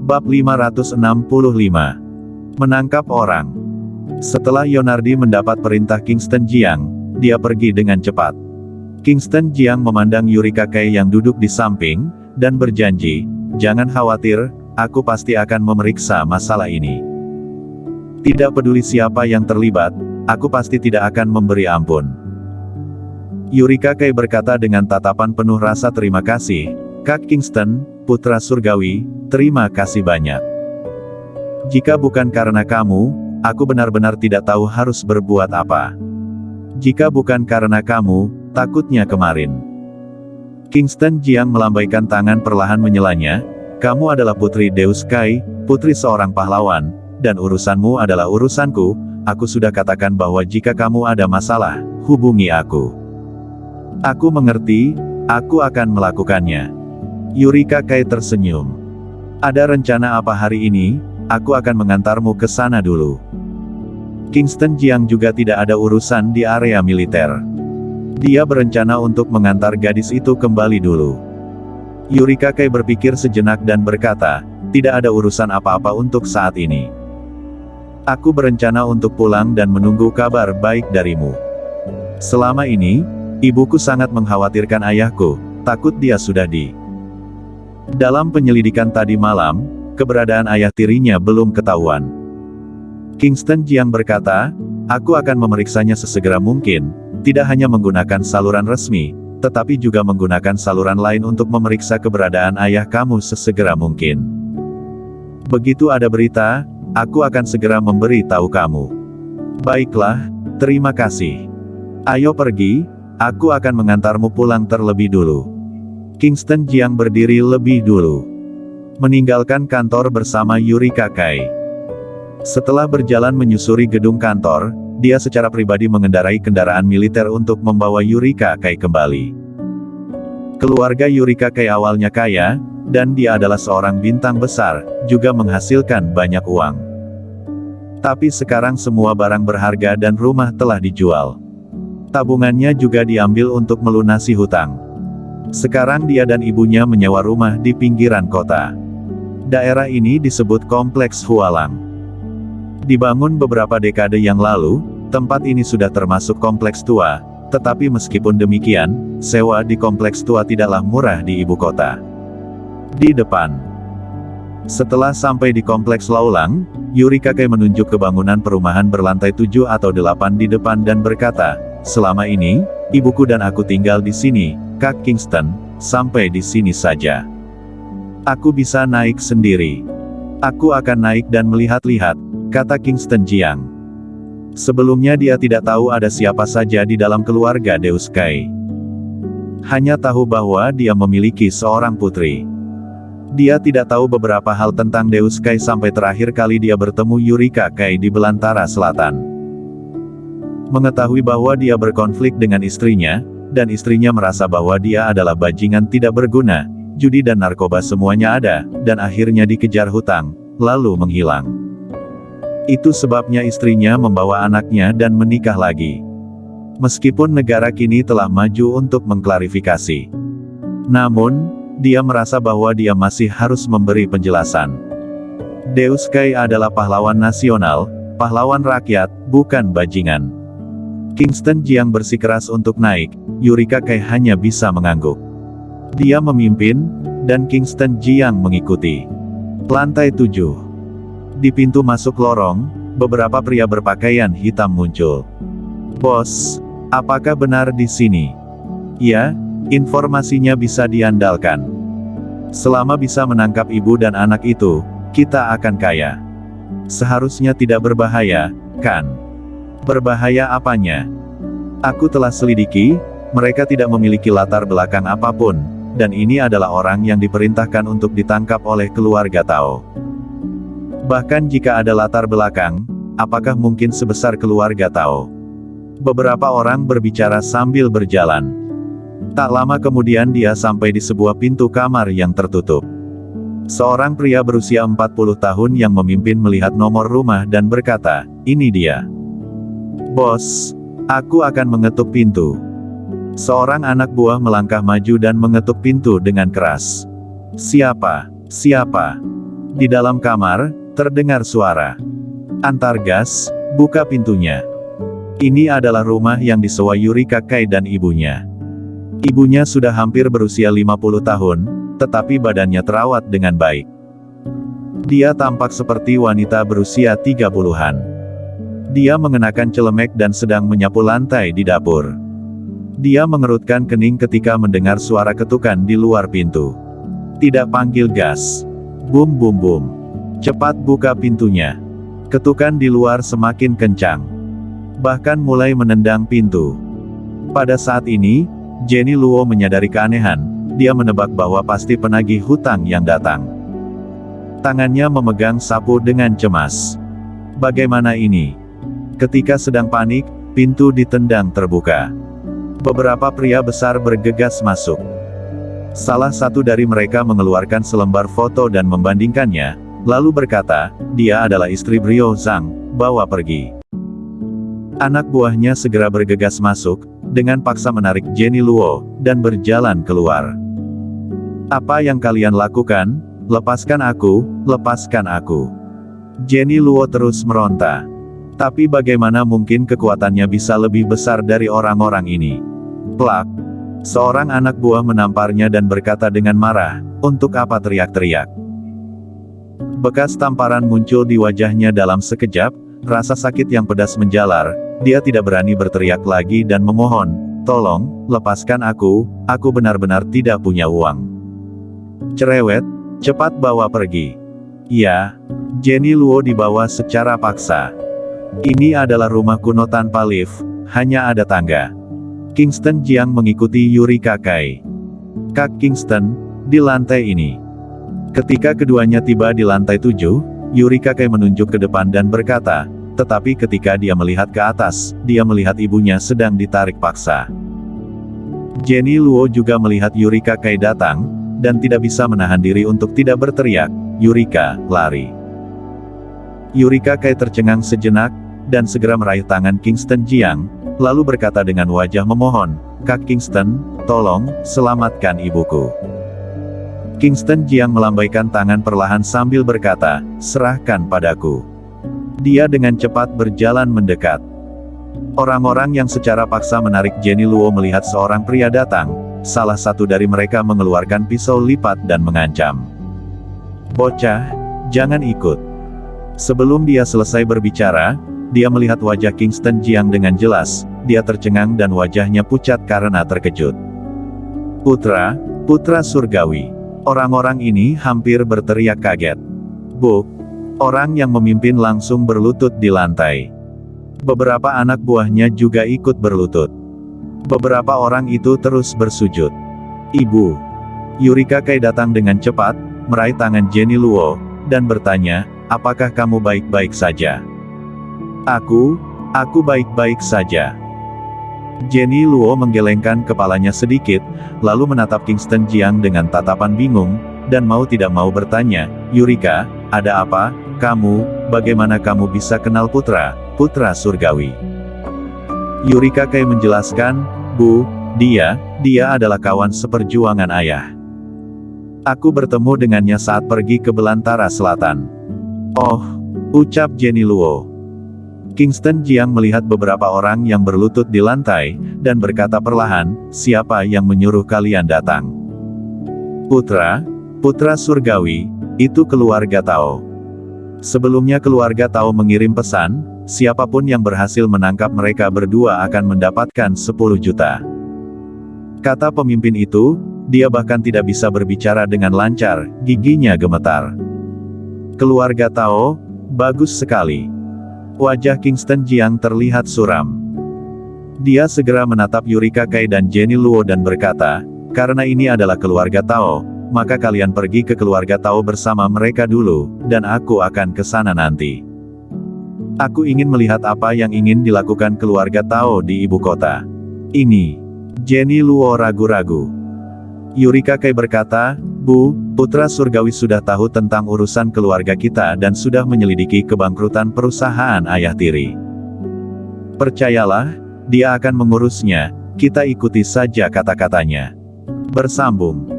Bab 565. Menangkap orang. Setelah Yonardi mendapat perintah Kingston Jiang, dia pergi dengan cepat. Kingston Jiang memandang Yurika Kei yang duduk di samping, dan berjanji, "Jangan khawatir, aku pasti akan memeriksa masalah ini. Tidak peduli siapa yang terlibat, aku pasti tidak akan memberi ampun." Yurika Kei berkata dengan tatapan penuh rasa terima kasih, "Kak Kingston, putra surgawi, terima kasih banyak. Jika bukan karena kamu, aku benar-benar tidak tahu harus berbuat apa. Jika bukan karena kamu, takutnya kemarin." Kingston Jiang melambaikan tangan perlahan menyelanya, "Kamu adalah putri Deus Kai, putri seorang pahlawan, dan urusanmu adalah urusanku. Aku sudah katakan bahwa jika kamu ada masalah, hubungi aku. Aku mengerti, aku akan melakukannya." Yurika Kei tersenyum. "Ada rencana apa hari ini? Aku akan mengantarmu ke sana dulu." Kingston Jiang juga tidak ada urusan di area militer. Dia berencana untuk mengantar gadis itu kembali dulu. Yurika Kei berpikir sejenak dan berkata, "Tidak ada urusan apa-apa untuk saat ini. Aku berencana untuk pulang dan menunggu kabar baik darimu. Selama ini, ibuku sangat mengkhawatirkan ayahku, takut dia sudah dalam penyelidikan tadi malam, keberadaan ayah tirinya belum ketahuan." Kingston Jiang berkata, "Aku akan memeriksanya sesegera mungkin, tidak hanya menggunakan saluran resmi, tetapi juga menggunakan saluran lain untuk memeriksa keberadaan ayah kamu sesegera mungkin. Begitu ada berita, aku akan segera memberi tahu kamu." "Baiklah, terima kasih. Ayo pergi, aku akan mengantarmu pulang terlebih dulu." Kingston Jiang berdiri lebih dulu, meninggalkan kantor bersama Yurika Kei. Setelah berjalan menyusuri gedung kantor, dia secara pribadi mengendarai kendaraan militer untuk membawa Yurika Kei kembali. Keluarga Yurika Kei awalnya kaya, dan dia adalah seorang bintang besar, juga menghasilkan banyak uang. Tapi sekarang semua barang berharga dan rumah telah dijual. Tabungannya juga diambil untuk melunasi hutang. Sekarang dia dan ibunya menyewa rumah di pinggiran kota. Daerah ini disebut Kompleks Hualang. Dibangun beberapa dekade yang lalu, tempat ini sudah termasuk kompleks tua, tetapi meskipun demikian, sewa di kompleks tua tidaklah murah di ibu kota. Di depan. Setelah sampai di Kompleks Laulang, Yurika Kei menunjuk ke bangunan perumahan berlantai 7 atau 8 di depan dan berkata, "Selama ini, ibuku dan aku tinggal di sini, Kak Kingston, sampai di sini saja. Aku bisa naik sendiri." "Aku akan naik dan melihat-lihat," kata Kingston Jiang. Sebelumnya dia tidak tahu ada siapa saja di dalam keluarga Deus Kai. Hanya tahu bahwa dia memiliki seorang putri. Dia tidak tahu beberapa hal tentang Deus Kai sampai terakhir kali dia bertemu Yurika Kei di Belantara Selatan. Mengetahui bahwa dia berkonflik dengan istrinya, dan istrinya merasa bahwa dia adalah bajingan tidak berguna, judi dan narkoba semuanya ada, dan akhirnya dikejar hutang, lalu menghilang. Itu sebabnya istrinya membawa anaknya dan menikah lagi. Meskipun negara kini telah maju untuk mengklarifikasi, namun, dia merasa bahwa dia masih harus memberi penjelasan. Deus Kai adalah pahlawan nasional, pahlawan rakyat, bukan bajingan. Kingston Jiang bersikeras untuk naik, Yurika Kei hanya bisa mengangguk. Dia memimpin, dan Kingston Jiang mengikuti. Lantai 7. Di pintu masuk lorong, beberapa pria berpakaian hitam muncul. "Bos, apakah benar di sini?" "Ya, informasinya bisa diandalkan. Selama bisa menangkap ibu dan anak itu, kita akan kaya. Seharusnya tidak berbahaya, kan?" "Berbahaya apanya?" "Aku telah selidiki, mereka tidak memiliki latar belakang apapun, dan ini adalah orang yang diperintahkan untuk ditangkap oleh keluarga Tao. Bahkan jika ada latar belakang, apakah mungkin sebesar keluarga Tao?" Beberapa orang berbicara sambil berjalan. Tak lama kemudian dia sampai di sebuah pintu kamar yang tertutup. Seorang pria berusia 40 tahun yang memimpin melihat nomor rumah dan berkata, "Ini dia." "Bos, aku akan mengetuk pintu." Seorang anak buah melangkah maju dan mengetuk pintu dengan keras. "Siapa? Siapa?" Di dalam kamar, terdengar suara. Antargas, buka pintunya. Ini adalah rumah yang disewa Yurika Kai dan ibunya. Ibunya sudah hampir berusia 50 tahun, tetapi badannya terawat dengan baik. Dia tampak seperti wanita berusia 30-an. Dia mengenakan celemek dan sedang menyapu lantai di dapur. Dia mengerutkan kening ketika mendengar suara ketukan di luar pintu. Tidak panggil gas. Bum bum bum. Cepat buka pintunya. Ketukan di luar semakin kencang. Bahkan mulai menendang pintu. Pada saat ini, Jenny Luo menyadari keanehan. Dia menebak bahwa pasti penagih hutang yang datang. Tangannya memegang sapu dengan cemas. Bagaimana ini? Ketika sedang panik, pintu ditendang terbuka. Beberapa pria besar bergegas masuk. Salah satu dari mereka mengeluarkan selembar foto dan membandingkannya, lalu berkata, dia adalah istri Brio Zhang, bawa pergi. Anak buahnya segera bergegas masuk, dengan paksa menarik Jenny Luo, dan berjalan keluar. Apa yang kalian lakukan? Lepaskan aku, lepaskan aku. Jenny Luo terus meronta. Tapi bagaimana mungkin kekuatannya bisa lebih besar dari orang-orang ini? Plak. Seorang anak buah menamparnya dan berkata dengan marah, untuk apa teriak-teriak? Bekas tamparan muncul di wajahnya dalam sekejap, rasa sakit yang pedas menjalar, dia tidak berani berteriak lagi dan memohon, tolong, lepaskan aku benar-benar tidak punya uang. Cerewet, cepat bawa pergi. Ya, Jenny Luo dibawa secara paksa. Ini adalah rumah kuno tanpa lift, hanya ada tangga. Kingston Jiang mengikuti Yurika Kai. Kak Kingston, di lantai ini. Ketika keduanya tiba di lantai 7, Yurika Kai menunjuk ke depan dan berkata, tetapi ketika dia melihat ke atas, dia melihat ibunya sedang ditarik paksa. Jenny Luo juga melihat Yurika Kai datang, dan tidak bisa menahan diri untuk tidak berteriak, Yurika, lari. Yurika Kai tercengang sejenak, dan segera meraih tangan Kingston Jiang, lalu berkata dengan wajah memohon, Kak Kingston, tolong, selamatkan ibuku. Kingston Jiang melambaikan tangan perlahan sambil berkata, serahkan padaku. Dia dengan cepat berjalan mendekat. Orang-orang yang secara paksa menarik Jenny Luo melihat seorang pria datang, salah satu dari mereka mengeluarkan pisau lipat dan mengancam. Bocah, jangan ikut. Sebelum dia selesai berbicara, dia melihat wajah Kingston Jiang dengan jelas, dia tercengang dan wajahnya pucat karena terkejut. Putra, putra surgawi. Orang-orang ini hampir berteriak kaget. Buk, orang yang memimpin langsung berlutut di lantai. Beberapa anak buahnya juga ikut berlutut. Beberapa orang itu terus bersujud. Ibu. Yurika Kai datang dengan cepat, meraih tangan Jenny Luo, dan bertanya, apakah kamu baik-baik saja? Aku baik-baik saja. Jenny Luo menggelengkan kepalanya sedikit, lalu menatap Kingston Jiang dengan tatapan bingung, dan mau tidak mau bertanya, Yurika, ada apa? Bagaimana kamu bisa kenal putra surgawi? Yurika Kai menjelaskan, Bu, dia adalah kawan seperjuangan ayah. Aku bertemu dengannya saat pergi ke Belantara Selatan. Oh, ucap Jenny Luo. Kingston Jiang melihat beberapa orang yang berlutut di lantai, dan berkata perlahan, siapa yang menyuruh kalian datang? Putra surgawi, itu keluarga Tao. Sebelumnya keluarga Tao mengirim pesan, siapapun yang berhasil menangkap mereka berdua akan mendapatkan 10 juta. Kata pemimpin itu, dia bahkan tidak bisa berbicara dengan lancar, giginya gemetar. Keluarga Tao, bagus sekali. Wajah Kingston Jiang terlihat suram. Dia segera menatap Yurika Kai dan Jenny Luo dan berkata, karena ini adalah keluarga Tao, maka kalian pergi ke keluarga Tao bersama mereka dulu, dan aku akan ke sana nanti. Aku ingin melihat apa yang ingin dilakukan keluarga Tao di ibu kota. Ini. Jenny Luo ragu-ragu. Yurika Kai berkata, Bu, putra surgawi sudah tahu tentang urusan keluarga kita dan sudah menyelidiki kebangkrutan perusahaan ayah tiri. Percayalah, dia akan mengurusnya, kita ikuti saja kata-katanya. Bersambung.